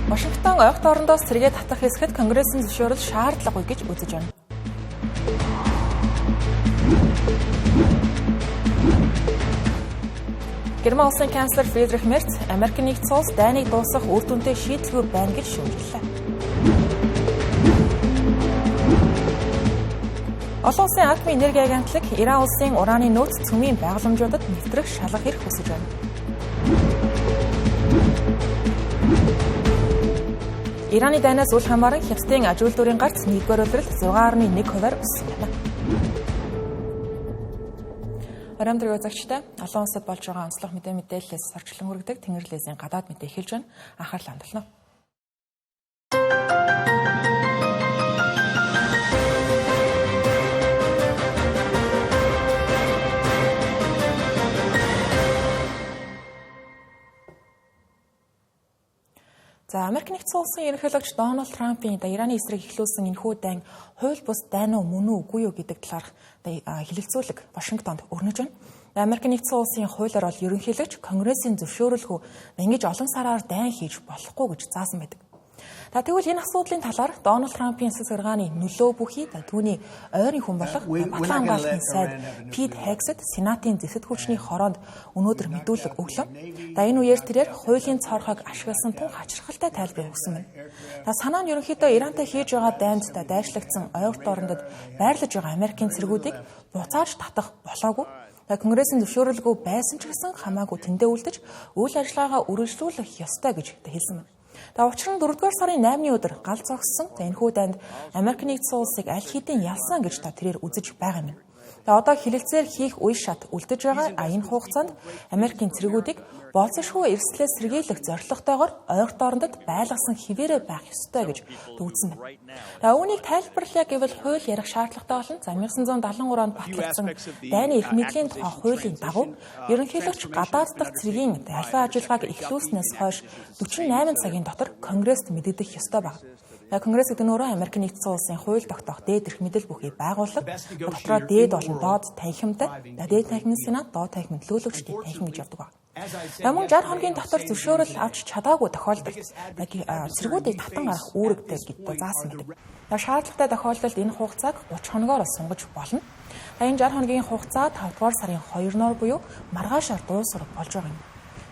Вашингтон ойролцоогт орондоос цэргээ татах хэсгэд Конгрессийн зөвшөөрөл шаардлагагүй гэж үзэж байна. Герман улсын канцлер Фридрих Мерц Америк нэгдсэн улс дайныг дуусгах үр дүнтэй шийдэлгүй байна гэж шүүмжиллээ. Олон улсын атомын энерги агентлаг Иран улсын ураны нөөц цөмийн байгууламжуудад нэвтрэх шалгах эрх хүсэж байна. Ираны дайнаас үл хамааран Хятадын аж үйлдвэрийн гарц 1-р улирал 6.1%-аар өссөн байна. Ороймдрын үзэгчтэй олон улсад болж байгаа онцлог мэдээллээс орчлон хүргэдэг Тэнгэрлээсийн гадаад мэдээ эхэлж байна. Анхаарал хандуулна. За Америк нэгдсэн улсын ерөнхийлөгч Дональд Трампын Ираны эсрэг эхлүүлсэн энэхүү дайн хууль бус дайн уу мөн үү үгүй юу гэдэг талаар хэлэлцүүлэг Вашингтонд өрнөж байна. Америк нэгдсэн улсын хуулиар бол ерөнхийлөгч Конгрессийн зөвшөөрөлгүй ингэж олон сараар дайн хийж болохгүй гэж заасан байдаг. Тэгвэл энэ асуудлын талаар Дональд Трампын засаг саргааны нөлөө бүхий түүний ойрын хүн болох Батлан хамгаалтын сайд Пит Хексет Сенатын зэвсэг хүчний хороонд өнөөдөр мэдүүлэг өглөө. Энэ үеэр тэрээр хуулийн цорхойг ашигласан тун хачирхалтай тайлбар өгсөн байна. Санаа нь ерөнхийдөө Ирантай хийж байгаа дайнд дайрчлагдсан ойролцоогт орондод байрлаж байгаа Америкийн цэргүүдийг буцааж татах болоогүй. Конгрессийн зөвшөөрөлгүй байсан ч гэсэн хамаагүй тэндээ үлдэж үйл ажиллагаагаа үргэлжлүүлэх ёстой гэж хэлсэн байна. Учир нь 4-р сарын 8-ны өдөр гал зогссон. Энэхүү дайнд Америк нэгдсэн улсыг аль хэдийн ялсан гэж тэрээр үзэж байгаа юм. Одоо хилэлцээр хийх үе шат үлдэж байгаа энэ хугацаанд Америкийн цэргүүдийг болцсошгүй эрсдлээс сэргийлэх зорилготойгоор ойролцоогт орондод байлгасан хിവэрэ байх ёстой гэж дүүцсэн байна. Үүнийг тайлбарлая гэвэл хууль ярих шаардлагатай болон 1973 онд батлагдсан дайны эрх мэдлийн тухай хуулийн дагуу ерөнхийлөгч гадаад дахь цэргийн албан ажиллагааг эхлүүлснээс хойш 48 цагийн дотор Конгресст мэдэгдэх ёстой байна. Конгресс гэдэг нь өөрөө Америк нэгдсэн улсын хууль тогтоох дээд эрх мэдэл бүхий байгууллага. Дотроо дээд болон доод танхимтай, дээд танхимын сенат, доод танхимын төлөөлөгчдийн танхим гэж явдаг байна. Мөн 60 хоногийн дотор зөвшөөрөл авч чадаагүй тохиолдолд цэргүүдийг татан гарах үүрэгтэй гэдэгт заасан байдаг. Шаардлагатай тохиолдолд энэ хугацааг 30 хоногоор сунгаж болно. Энэ 60 хоногийн хугацаа 5-р сарын 2-ноор буюу маргаашаар дуусах болж байгаа юм.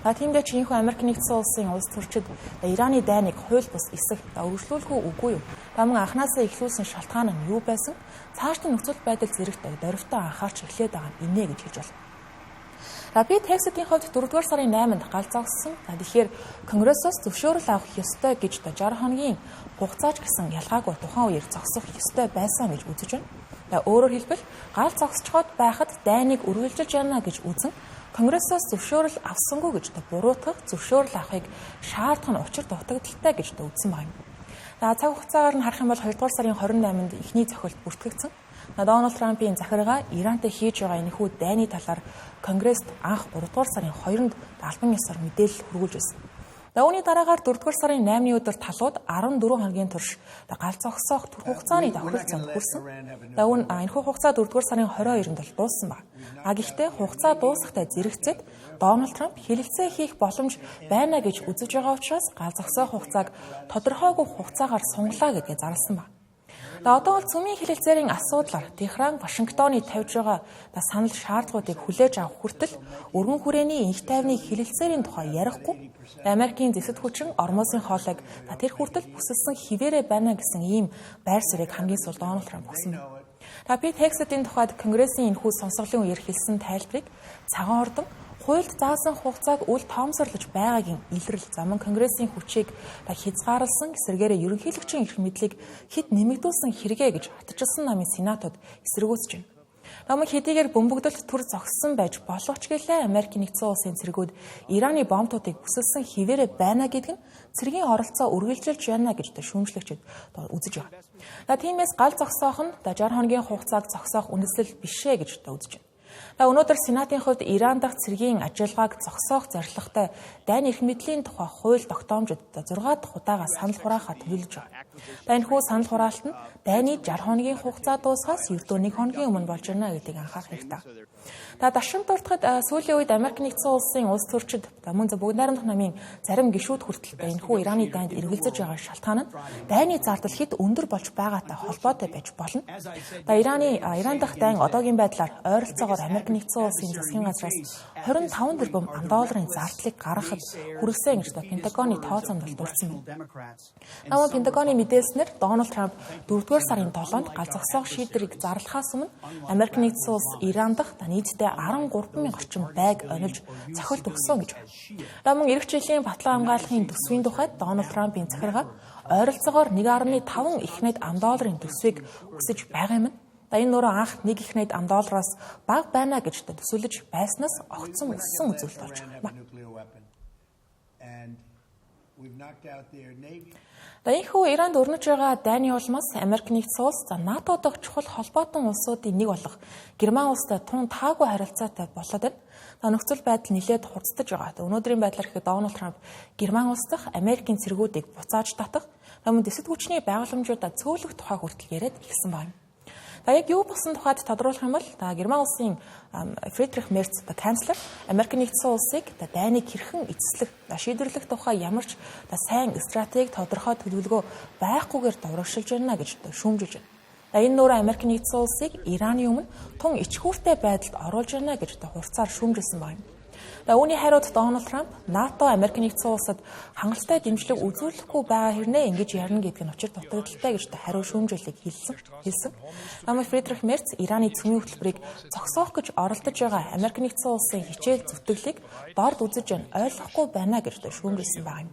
Тиймдээ ч энэхүү Америк нэгдсэн улсын улс төрчид Ираны дайныг хууль бус эсэх өргөжлүүлэх үгүй юу? Мөн анхнаасаа эхлүүлсэн шалтгаан нь юу байсан? Цаашдын нөхцөл байдал зэрэгт дөрвтөө анхаарч эхлээд байгаа нь инээ гэж хэлж байна. Пит Хексетийн хувьд 4-р сарын 8-нд гал зогссон. Тэгэхээр Конгрессоос зөвшөөрөл авах ёстой гэж 60 хоногийн хугацааж гэсэн ялгаагүй тухайн үеэр зогсох ёстой байсан гэж үзэж байна. Өөрөөр хэлбэл гал зогсчход байхад дайныг үргэлжилж яана гэж үзэн Конгрессоос зөвшөөрөл авсангүй гэж буруутгах зөвшөөрөл авахыг шаардах нь учир дутагдaltaй гэж үзсэн байна. Цаг хугацаагаар нь харах юм бол 2-р сарын 28-нд эхний зохиолт бүртгэгдсэн. Дональд Трампын захиргаа Ирантай хийж байгаа энэхүү дайны талаар Конгресст анх 3-р сарын 2-нд албан ёсоор мэдээлэл хүргүүлж байсан. Үүний дараагаар 4-р сарын 8-ны өдөр талууд 14 хоногийн турш гал зогсоох хугацааны тохиролцоонд хүрсэн. Энэхүү хугацаа 4-р сарын 22-нд бол дууссан байна. Гэхдээ хугацаа дуусахтай зэрэгцээд Дональд Трамп хилэлцээ хийх боломж байна гэж үзэж байгаа учраас гал зогсоох хугацааг тодорхойгүй хугацаагаар сунгалаа гэдгээ зарласан байна. Одоо бол цөмийн хилэлцээрийн асуудлаар Техран Вашингтоны тавьж байгаа санал шаардлагуудыг хүлээж авах хүртэл өргөн хүрээний инх тайвны хилэлцээрийн тухай ярихгүй Америкийн зэвсэг хүчин Ормосын хоолойг тэр хүртэл бүсэлсэн хിവэрэ байна гэсэн ийм байр суурийг хамгийн сүүлд Дональд Трамп өгсөн байна. Пит Хексетийн тухайд Конгрессийн энэхүү сонсголын үеэр хэлсэн тайлбарыг цагаан ордон хуульд заасан хугацааг үл тоомсорлож байгаагийн илрэл заман Конгрессийн хүчийг хязгаарласан эсрэгээрээ ерөнхийлөгчийн эрх мэдлийг хэд нэмэгдүүлсэн хэрэгэ гэж хатчихсан намын сенатууд эсэргүүцэж байна. Хэдийгээр бөмбөгдөлт төр зогссон байж болох ч гэлээ Америк нэгдсэн улсын цэргүүд Ираны бомбуудыг бүсэлсэн хിവэрэ байна гэдэг нь цэргийн оролцоо үргэлжилж байна гэж шүүмжлэгчид үзэж байгаа. Тиймээс гал зогсоох нь 60 хоногийн хугацааг зогсоох үндэслэл бишээ гэж үзэж байна. Өнөөдөр Сенатын хувьд Иран дахь цэргийн ажиллагааг зогсоох зорилготой дайны эрх мэдлийн тухай хууль тогтоомжид 6 дахь удаага санал хураахад төлөвлөж байгаа. Энэхүү санал хураалт нь дайны 60 хоногийн хугацаа дуусахаас ердөө 1 хоногийн өмнө болж ирнэ гэдгийг анхаарах хэрэгтэй. Дашин дуртахад сүүлийн үед Америк нэгдсэн улсын улс төрчид мөн бүгд найрамдах намын зарим гишүүд хүртэл энэхүү Ираны дайнд эргэлзэж байгаа шалтгаан нь дайны зардал хэд өндөр болж байгаатай холбоотой байж болно. Иран дахь дайн одоогийн байдлаар ойролцоогоор Америк нэгдсэн улсын засгийн газраас 25 тэрбум $, зардлыг гаргахад хүргэсэн гэж Пентагоны тооцоонд дурдсан байна. Намаа Пентагоны мэдээлснээр Дональд Трамп 4-р сарын 7-нд гал зогсоох шийдвэрийг зарлахаас өмнө Америк нэгдсэн улс Иран дахь нийтдээ 13,000 орчим байг онилж цохилт өгсөн гэж байна. Мөн эх жилийн батлан хамгаалахын төсвийн тухайд Дональд Трампын захиргаа ойролцоогоор 1.5 их найт $, төсвийг өсөж байгаа юм. Энэ нөрөө анх 1 их найт $-аас бага байна гэж төсөөлж байснаас огцом өссөн үзүүлэлт болж байна. Энэхүү Иранд өрнөж байгаа дайны улмаас Америк нэгдсэн улс НАТО дахь чухал холбоотон улсуудын нэг болох Герман улстай тун таагүй харилцаатай болоод байна. Нөхцөл байдал нэлээд хурцдаж байгаа. Өнөөдрийн байдлаар ихэд Дональд Трамп Герман улс дахь Америкийн цэргүүдийг буцааж татах, мөн дэсэд хүчний байгууламжуудаа цөөлөх тухай хүртэл яриад эхэлсэн байна. Яг юу болсон тухайд тодруулах юм бол Герман улсын Фридрих Мерц канцлер Америк нэгдсэн улсыг дайныг хэрхэн эцэслэх, шийдвэрлэх тухай ямар ч сайн стратеги тодорхой төлөвлөгөө байхгүйгээр даврагшилж байна гэж шүүмжилж байна. Энэ нөрөө Америк нэгдсэн улсыг Ираны өмнө тун ичгүүртэй байдалд оруулж байна гэж хурцаар шүүмжилсэн байна. Үүний хариуд Дональд Трамп НАТО Америк нэгдсэн улсад хангалттай дэмжлэг үзүүлэхгүй байгаа хэрнээ ингэж ярина гэдг нь учир дутагдaltaй гэж хариу шүүмжлэлийг хэлсэн. Фридрих Мерц Ираны цөмийн хөтөлбөрийг зогсоох гэж оролдож байгаа Америк нэгдсэн улсын хичээл зүтгэлийг дорд үзэж ойлгохгүй байна гэж шүүмжилсэн байна.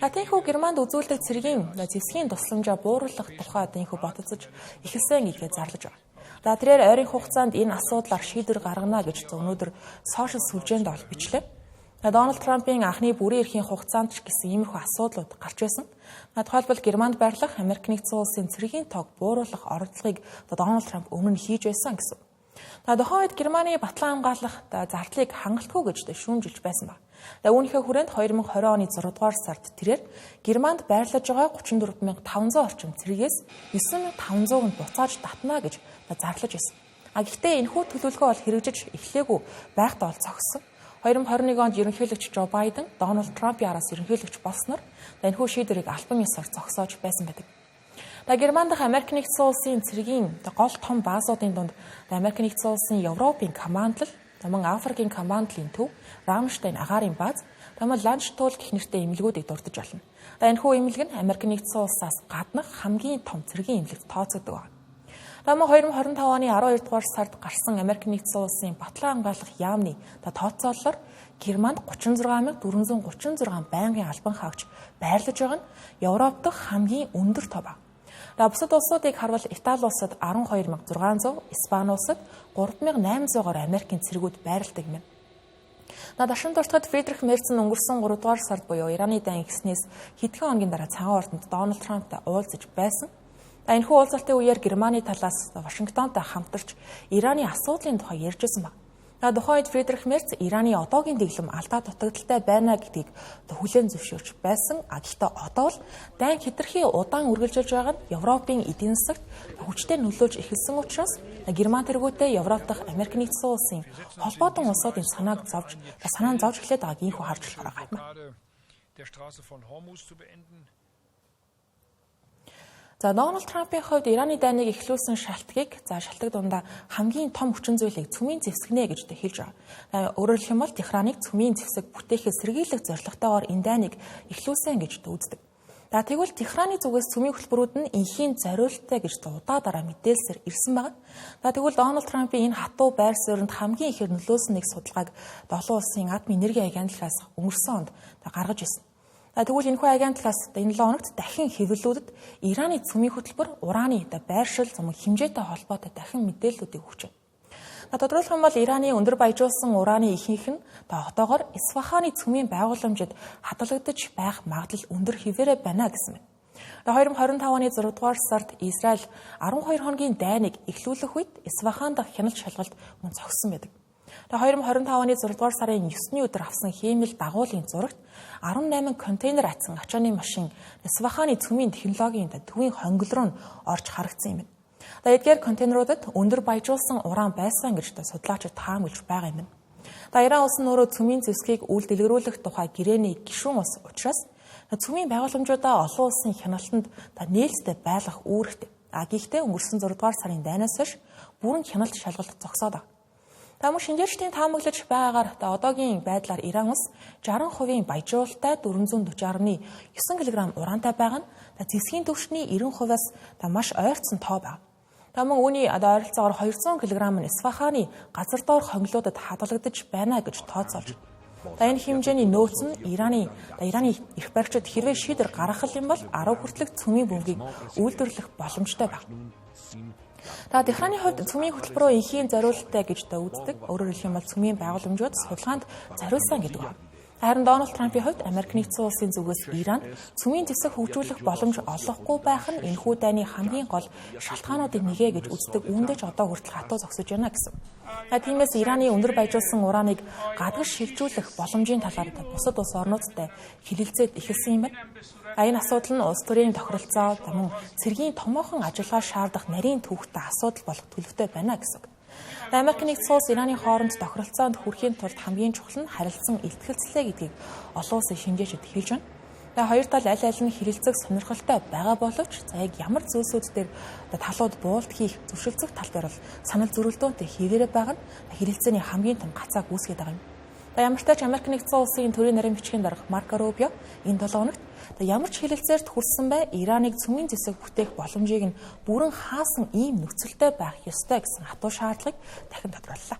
Тиймээс Германд үзүүлдэг цэргийн зэвсгийн тусламжаа бууруулах тухайд энэхүү ботцож эхэлсэн гэдгээ зарлаж байна. Тэрээр ойрын хугацаанд энэ асуудлаар шийдвэр гаргана гэж өнөөдөр сошиал сүлжээнд бичлээ. Дональд Трампын анхны бүрийн эрхийн хугацаанд ч гэсэн иймэрхүү асуудлууд гарч байсан. Тухайлбал Германд байрлах Америк нэгдсэн улсын цэргийн тоог бууруулах оролдлогыг Дональд Трамп өмнө нь хийж байсан гэсэн. Тухайн үед Германы батлан хамгаалах зардлыг хангалтгүй гэж шүүмжилж байсан ба. Үүнийхээ хүрээнд 2020 оны 6 дугаар сард тэрээр Германд байрлаж байгаа 34,500 орчим цэргээс 9,500 нь буцааж татна гэж зарлаж байсан. Гэхдээ энэхүү төлөвлөгөө бол хэрэгжиж эхлээгүй байхдаа бол зогссон. 2021 онд ерөнхийлөгч Жо Байден Дональд Трампын араас ерөнхийлөгч болсноор энэхүү шийдвэрийг албан ёсоор зогсоож байсан байдаг. Герман дахь Америк нэгдсэн улсын цэргийн гол том баазуудын дунд Америк нэгдсэн улсын Европын командлал, мөн Африкийн командлын төв, Рамштайн агаарын бааз, Ланштул гэх нэртэй эмнэлгүүдийг дурдж байна. Энэхүү эмнэлэг нь Америк нэгдсэн улсаас гаднах хамгийн том цэргийн эмнэлэгт тооцогддог. 2025 оны 12 дугаар сард гарсан Америк нэгдсэн улсын батлан хамгаалах яамны тооцоололоор Германд 36,436 байнгын албан хаагч байрлаж байгаа нь Европ дахь хамгийн өндөр тоо ба. Бусад улсуудыг харвал Итали улсад 12,600, Испани улсад 3,800-оор Америкийн цэргүүд байрладаг юм. Дашин дуртахад Фридрих Мерц нь өнгөрсөн 3 дугаар сард буюу Ираны дайн гиснээс хэдхэн хоногийн дараа цагаан ордонд Дональд Трамптай уулзаж байсан. Энэхүү уулзалтын үеэр Германы талаас Вашингтонтой хамтарч Ираны асуудлын тухай ярьжсэн баг. Тухайд Фридрих Мерц Ираны одоогийн дэглэм алдаа дутагдaltaй байна гэдгийг хүлээн зөвшөөрч байсан. Гэхдээ одоо л дайн хэтэрхий удаан үргэлжилж байгаа нь Европын эдийн засагт хүчтэй нөлөөлж эхэлсэн учраас Герман тэргүүтээ Европ дахь Америк нэгдсэн улсын холбоотон улсуудын санааг зовж эхлээд байгааг ийхүү харж байгаа юм. Дональд Трампын хувьд Ираны дайныг эхлүүлсэн шалтгаыг шалтгаан дундаа хамгийн том хүчин зүйлийг цөмийн зэвсгэнэ гэж хэлж байгаа. Өөрөөр хэлбэл Техраныг цөмийн зэвсэг бүтээхээс сэргийлэх зорилготойгоор энэ дайныг эхлүүлсэн гэж үздэг. Тэгвэл Техраны зүгээс цөмийн хөтөлбөрүүд нь инхийн зориулттай гэж удаа мэдээлсээр ирсэн байна. Тэгвэл Дональд Трампын энэ хатуу байр суурьнд хамгийн ихээр нөлөөсөн нэг судалгааг 7 улсын атом энерги агентлагаас өнгөрсөн онд гаргаж ирсэн. Тэгвэл энэхүү агентлагаас энэ 7 хоногт дахин хэвлэлүүдэд Ираны цөмийн хөтөлбөр ураны байршил хэмжээтэй холбоотой дахин мэдээллүүдийг өгч байна. Тодорхойлох юм бол Ираны өндөр баяжуулсан ураны ихэнх нь одоогоор Исфаханы цөмийн байгууламжид хадгалагдаж байх магадлал өндөр хэвээрээ байна гэсэн байна. 2025 оны 6 дугаар сард Израиль 12 хоногийн дайныг эхлүүлэх үед Исфахан дахь хяналт шалгалт мөн зогссон байдаг. Тэгээ 2025 оны 6 дугаар сарын 9-ний өдөр авсан хиймэл дагуулын зурагт 18 контейнер атсан ачааны машин Исфаханы цөмийн технологийн төвийн хонгил руу орж харагдсан юм. Тэгээ эдгээр контейнеруудад өндөр баяжуулсан уран байсан гэж судлаачид таамаглаж байгаа юм. Тэгээ Иран улс нь өөрөө цөмийн зэвсгийг үйл дэлгэрүүлэх тухай гэрээний гишүүн улс учраас цөмийн байгууламжуудаа олон улсын хяналтанд нээлттэй байлгах үүрэгтэй. Гэхдээ өнгөрсөн 6 дугаар сарын дайнаас хойш бүрэн хяналт шалгалт зогсоод байна. Тамир шинжээчдийн таамаглаж байгаагаар одоогийн байдлаар Иран улс 60% баяжуулалттай 440.9 кг ураантай байгаа нь зэвсгийн түвшний 90%-аас маш ойрцсон тоо байна. Тамин үүний ойролцоогоор 200 кг нь Исфаханы газар доор хонгилуудад хадгалагдаж байна гэж тооцоолж. Энэ хэмжээний нөөц нь Ираны эрх баригчид хэрвээ шийдвэр гаргах юм бол 10 хүртэлх цөмийн бөмбөгийг үйлдвэрлэх боломжтой байна. Техраны хувьд цөмийн хөтөлбөрөөр инхийн зориулалттай гэж үздэг. Өөрөөр хэлэх юм бол цөмийн байгууламжууд судалгаанд зориулсан гэдэг байна. Харин Дональд Трампын хувьд Америк нэгдсэн улсын зүгээс Иран цөмийн зэвсэг хөгжүүлэх боломж олохгүй байх нь энэхүү дайны хамгийн гол шалтгаануудын нэгэ гэж үздэг. Үүндээ ч одоо хүртэл хатуу зогсож байна гэсэн. Тиймээс Ираны өндөр баяжуулсан урааныг гадагш шилжүүлэх боломжийн талаар бусад улс орнуудтай хэлэлцээд эхэлсэн юм байна. Энэ асуудал нь улс төрийн тохиролцоо, цэргийн томоохон ажиллагаа шаардах нарийн түүхтэй асуудал болох төлөвтэй байна гэсэн. Америк нэгдсэн улс Ираны хооронд тохиролцоонд хүрэхийн тулд хамгийн чухал нь харилцан илтгэлцлээ гэдгийг олон улсын шинжээчид хэлж байна. Хоёр тал аль аль нь хэрэлцэх сонирхолтой байгаа боловч яг ямар зүйлсүүд дээр талууд буулт хийх зөвшөлдсөх тал дээр бол санал зөрөлдөөнтэй хэвээрээ байгаа нь хэрэлцээний хамгийн том гацааг үүсгээд байгаа юм. Ямар ч тач Америк нэгдсэн улсын төрийн нарийн бичгийн дарга Марко Рубио энэ 7 хоногт ямар ч хэлэлцээрт хүрсэн бай Ираныг цөмийн зэвсэг бүтээх боломжийг нь бүрэн хаасан ийм нөхцөлтэй байх ёстой гэсэн хатуу шаардлагыг дахин тодорхойллоо.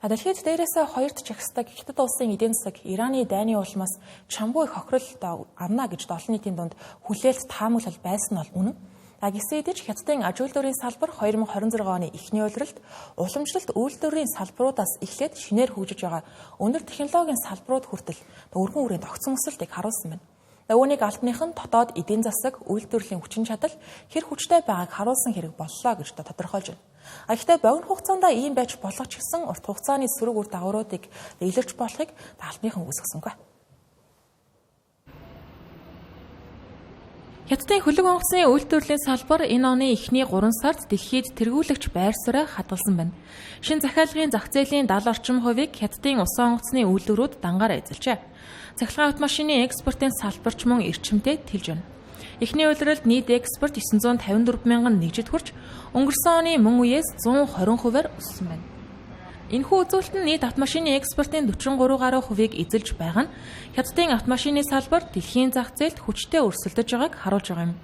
Дэлхийд дээрээс хоёрт чагсдаг Хятад улсын эдийн засаг Ираны дайны улмаас чамгүй хохирол авна гэж олон нийтийн дунд хүлээлт таамаглал байсан бол үнэн. Гэсэн хэдий ч Хятадын аж үйлдвэрийн салбар 2026 оны эхний улиралд уламжлалт үйлдвэрийн салбаруудаас эхлээд шинээр хөгжиж байгаа өндөр технологийн салбарууд хүртэл өргөн үрийн тогтсон өсөлтийг харуулсан байна. Үүнийг албаных нь дотоод эдийн засаг, үйлдвэрлэлийн хүчин чадал, хэр хүчтэй байгааг харуулсан хэрэг боллоо гэж тодорхойлж байна. Гэхдээ богино хугацаанд ийм байж болох ч гэсэн урт хугацааны сөрөг үр дагавруудыг илэрч болохыг албаныхан үүсгэсэнгүй. Хятадын хөлөг онгоцны үйлдвэрлэлийн салбар энэ оны эхний 3 сард дэлхийд тэргүүлэгч байр суурь хадгалсан байна. Шинэ захиалгын зах зээлийн 70 орчим хувийг Хятадын усан онгоцны үйлдвэрүүд дангаар эзэлжээ. Цахилгаан автомашины экспортын салбарч мөн эрчимтэй тэлж байна. Эхний улиралд нийт экспорт 954 мянган нэгжид хүрч өнгөрсөн оны мөн үеэс 120%-аар өссөн байна. Энэхүү үзүүлэлт нь нийт автомашины экспортын 43 гаруй хувийг эзэлж байгаа нь Хятадын автомашины салбар дэлхийн зах зээлд хүчтэй өрсөлдөж байгааг харуулж байгаа юм.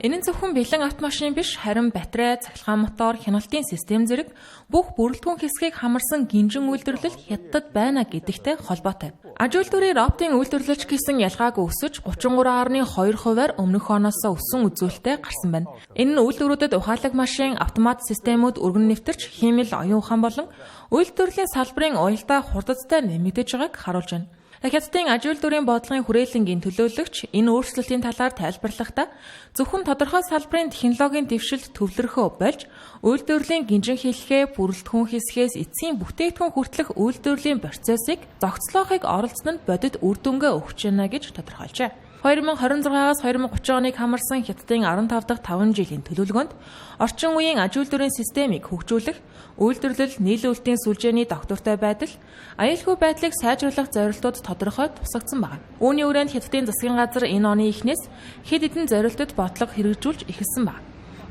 Энэ нь зөвхөн бэлэн автомашин биш, харин батарей, цахилгаан мотор, хяналтын систем зэрэг бүх бүрэлдэхүүн хэсгийг хамарсан гинжин үйлдвэрлэл Хятадд байна гэдэгтэй холбоотой. Аж үйлдвэрийн роботын үйлдвэрлэлч гэсэн ялгааг өсөж 33.2%-аар өмнөх оноос өссөн үзүүлэлттэй гарсан байна. Энэ нь үйлдвэрүүдэд ухаалаг машин, автомат системүүд өргөн нэвтэрч, хиймэл, оюун ухаан болон үйлдвэрлэлийн салбарын уялдаа хурдтай нэмэгдэж байгааг харуулж байна. Хятадын аж үйлдвэрийн бодлогын хүрээлэнгийн төлөөлөгч энэ өөрчлөлтийн талаар тайлбарлахдаа зөвхөн тодорхой салбарын технологийн дэвшилт төвлөрөхөө болж үйлдвэрлэлийн гинжин хэлхээ бүрэлдэхүүн хэсгээс эцсийн бүтээгдэхүүн хүртэлх үйлдвэрлэлийн процессыг зохицлоохыг оролцсон нь бодит үр дүнгээ өгч байна гэж тодорхойлжээ. 2026-аас 2030 оныг хамарсан Хятадын 15 дахь 5 жилийн төлөвлөгөөнд орчин үеийн аж үйлдвэрийн системийг хөгжүүлэх, үйлдвэрлэл, нийлүүлэлтийн сүлжээний доктортой байдал, аюулгүй байдлыг сайжруулах зорилтууд тодорхой тусгагдсан байна. Үүний хүрээнд Хятадын засгийн газар энэ оны эхнээс хэд хэдэн зорилтод бодлого хэрэгжүүлж эхэлсэн байна.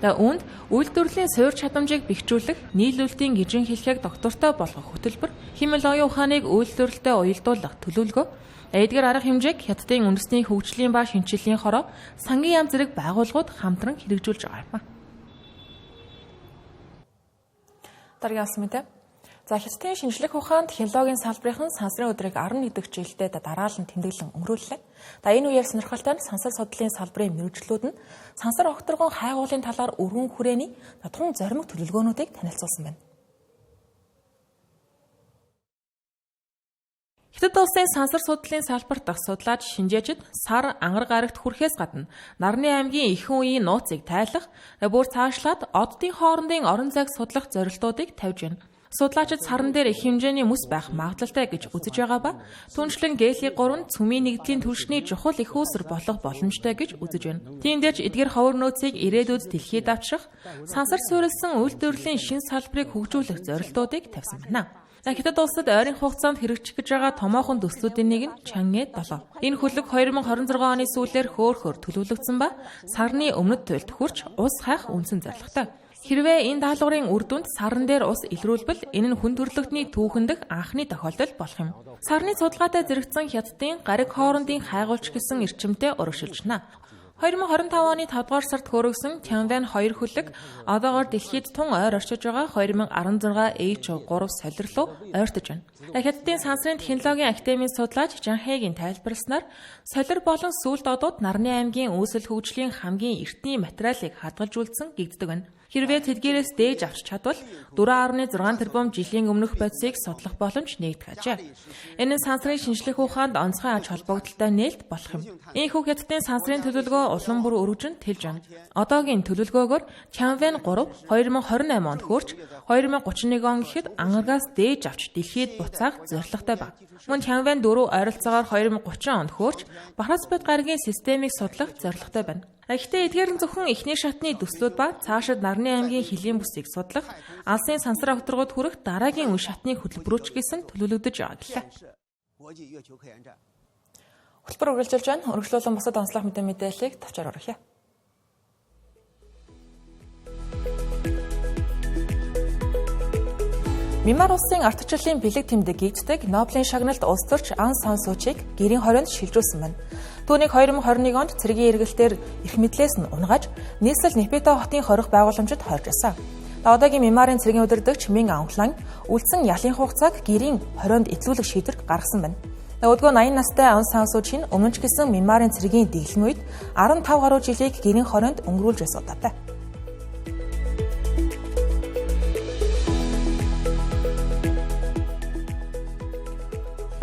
Үүнд үйлдвэрлэлийн суурь чадамжийг бэхжүүлэх, нийлүүлэлтийн гинжин хэлхийг доктортой болгох хөтөлбөр, хэмэл оюун ухааныг үйлдвэрлэлтэд уялдуулах төлөвлөгөө, эдгээр арга хэмжээг Хятадын үндэсний хөгжлийн ба шинчиллийн хороо сангийн яам зэрэг байгууллагууд хамтран хэрэгжүүлж байгаа юм. Дараагийн алсын мэдээ. Хятадын шинжлэх ухаан технологийн салбарын сансрын өдрийг 11 дахь жилдээ дараалан тэмдэглэн өнгөрүүллээ. Энэ үеэр сонирхолтой нь сансар судлалын салбарын мэргэжлүүд нь сансар огторгон хайгуулын талаар өргөн хүрээний тун зоримог төлөвлөгөөнүүдийг танилцуулсан байна. Хятад улсын сансар судлалын салбарт дах судлаач Шинжээчид сар ангар гарагт хүрэхээс гадна Нарны аймгийн ихэнх үеийн нууцыг тайлах, бүр цаашлаад оддын хоорондын орон зайг судлах зорилтуудыг тавьж байна. Судлаачид саран дээр их хэмжээний мөс байх магадлалтай гэж үзэж байгаа ба түншлэн ГЛ-3 цөмийн нэгдлийн түлшний чухал их үүсвэр болох боломжтой гэж үзэж байна. Тиймдээч эдгээр ховор нөөцийг ирээдүйд дэлхийд авчрах, сансар суурилсан үйлдвэрлэлийн шин салбарыг хөгжүүлэх зорилтуудыг тавьсан байна. Хятад улсад ойрын хугацаанд хэрэгжих гэж байгаа томоохон төслүүдийн нэг нь Чангэ 7. Энэ хөлөг 2026 оны сүүлээр хөөхөөр төлөвлөгдсөн ба сарны өмнөд туйлд хүрч ус хайх үндсэн зорилготой. Хэрвээ энэ даалгаврын үр дүнд саран дээр ус илрүүлбэл энэ нь хүн төрөлхтний түүхэндх анхны тохиолдол болох юм. Сарны судалгаатай зэрэгцэн Хятадын гариг хоорондын хайгуулч гэсэн эрчимтэй урагшилж байна. 2025 оны 5 дугаар сард хөрөгсөн Тянвэн 2 хөлөг одоогоор дэлхийд тун ойр орчиж байгаа 2016 H3 солирлоо ойртож байна. Хятадын сансрын технологийн академийн судлаач Жанхэгийн тайлбарласнаар солир болон сүлд одууд Нарны аймгийн үүсэл хөгжлийн хамгийн эртний материалыг хадгалж үлдсэн гэгддэг байна. Хэрвээ тэдгээрээс дээж авч чадвал 4.6 тэрбум жилийн өмнөх бодисыг судлах боломж нэгдэх ажээ. Энэ нь сансрын шинжлэх ухаанд онцгой ач холбогдолтой нээлт болох юм. Ийхүү Хятадын сансрын төлөвлөгөө улам бүр өргөжөнд тэлж байна. Одоогийн төлөвлөгөөгөөр Тянвэн 3 2028 онд хүрч 2031 он гэхэд ангаргаас дээж авч дэлхийд буцаах зорилготой байна. Мөн Тянвэн 4 ойролцоогоор 2030 онд хүрч Бахарц бод гаригийн системийг судлах зорилготой байна. Гэхдээ эдгээр нь зөвхөн эхний шатны төслүүд ба цаашид Нарны аймгийн хилийн бүсийг судлах, алсын сансар авторгууд хүрэх дараагийн үе шатны хөтөлбөрөч гэсэн төлөвлөгдөж байгаа гэлээ. Хөтөлбөр үргэлжилж байна. Өргөжлүүлэн бусад онцлог мэдээллийг тавчаар орхиё. Мьянмар улсын ардчлалын бэлэг тэмдэг гэгддэг Нобелийн шагналд улс төрч Ан Сан Су Чиг гэрийн хорионд шилжүүлсэн байна. Түүнийг 2021 онд цэргийн эргэлтээр эрх мэдлээс нь унгаж, нийслэл Непитэ хотын хорих байгууламжид хорж байсан. Одоогийн Мьянмарын цэргийн удирдагч Мин Аун Hlайн үлдсэн ялын хугацааг гэрийн хорионд эдлүүлэх шийдвэр гаргасан байна. Өдгөө 80 настай Ан Сан Су Чиг өмнө ч гэсэн Мьянмарын цэргийн дэглэм үед 15 гаруй жилийг гэрийн хорионд өнгөрүүлж байсан удаатай.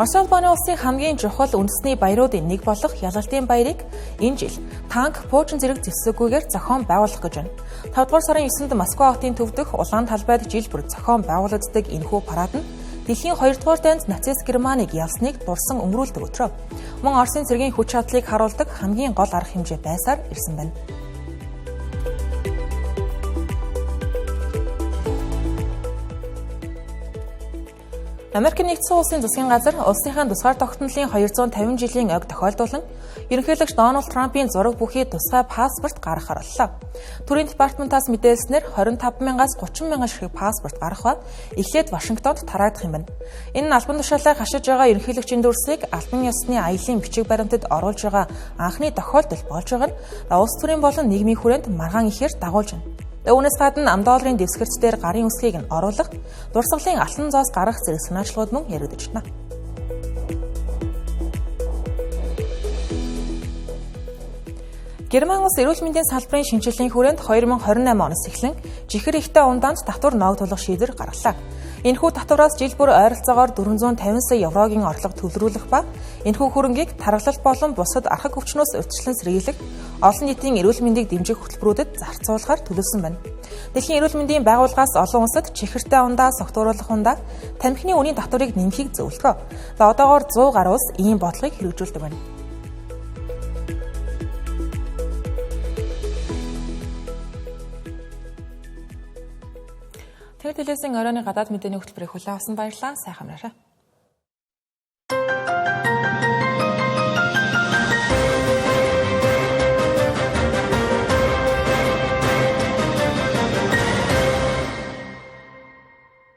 Орос улбаны улсын хамгийн чухал үндэсний баяруудын нэг болох Ялалтын баярыг энэ жил танк Пуучин зэрэг зэвсэггүйгээр зохион байгуулах гэж байна. 5 дугаар сарын 9-нд Москва хотын төвдөх Улаан талбайд жил бүр зохион байгуулагддаг энэхүү парад нь дэлхийн 2 дугаар дайнд нацист Германыг ялсныг дурсан өнгөрүүлдэг өдрөө. Мөн Оросын цэргийн хүч чадлыг харуулдаг хамгийн гол арга хэмжээ байсаар ирсэн байна. Америкийн нэгдсэн улсын засгийн газар улсынхаа тусгаар тогтнолын 250 жилийн ойг тохиолдуулан ерөнхийлөгч Дональд Трампын зураг бүхий тусгай паспорт гаргахаар боллоо. Төрийн департаментаас мэдээлснээр 25,000-аас 30,000 ширхэг паспорт гарах ба эхлээд Вашингтонд тараагдах юм байна. Энэ нь албан тушаалаа хашиж байгаа ерөнхийлөгчийн дүрсийг албан ёсны аялын бичиг баримтад оруулж байгаа анхны тохиолдол болж байгаа нь улс төрийн болон нийгмийн хүрээнд маргаан ихээр дагуулж байна. Үүнээс гадна $10 дэвсгэрчдээр гарын үсгийг нь оруулах, дурсгалын алтан зоос гаргах зэрэг санаачлагууд мөн яригдж байна. Герман улс эрүүл мэндийн салбарын шинжилгээний хүрээнд 2028 оноос эхлэн жихэр ихтэй ундаанд татвар ногдуулах шийдвэр гаргалаа. Энэхүү татвараас жил бүр ойролцоогоор 450 сая еврогийн орлого төвлөрүүлэх ба энэхүү хөрөнгийг тархалт болон бусад архаг өвчнөөс урьдчилан сэргийлэх, олон нийтийн эрүүл мэндийг дэмжих хөтөлбөрүүдэд зарцуулахаар төлөвлөсөн байна. Дэлхийн эрүүл мэндийн байгууллагаас олон улсад чихэртэй ундаа согтууруулах ундаа тамхины үнийн татварыг нэмэхийг зөвлөгөө. Одоогоор 100 гаруй улс ийм бодлогыг хэрэгжүүлдэг байна. Тэр телевизийн оройн гадаад мэдээний хөтөлбөрийг хүлээн авсан баярлалаа. Сайхан амраарай.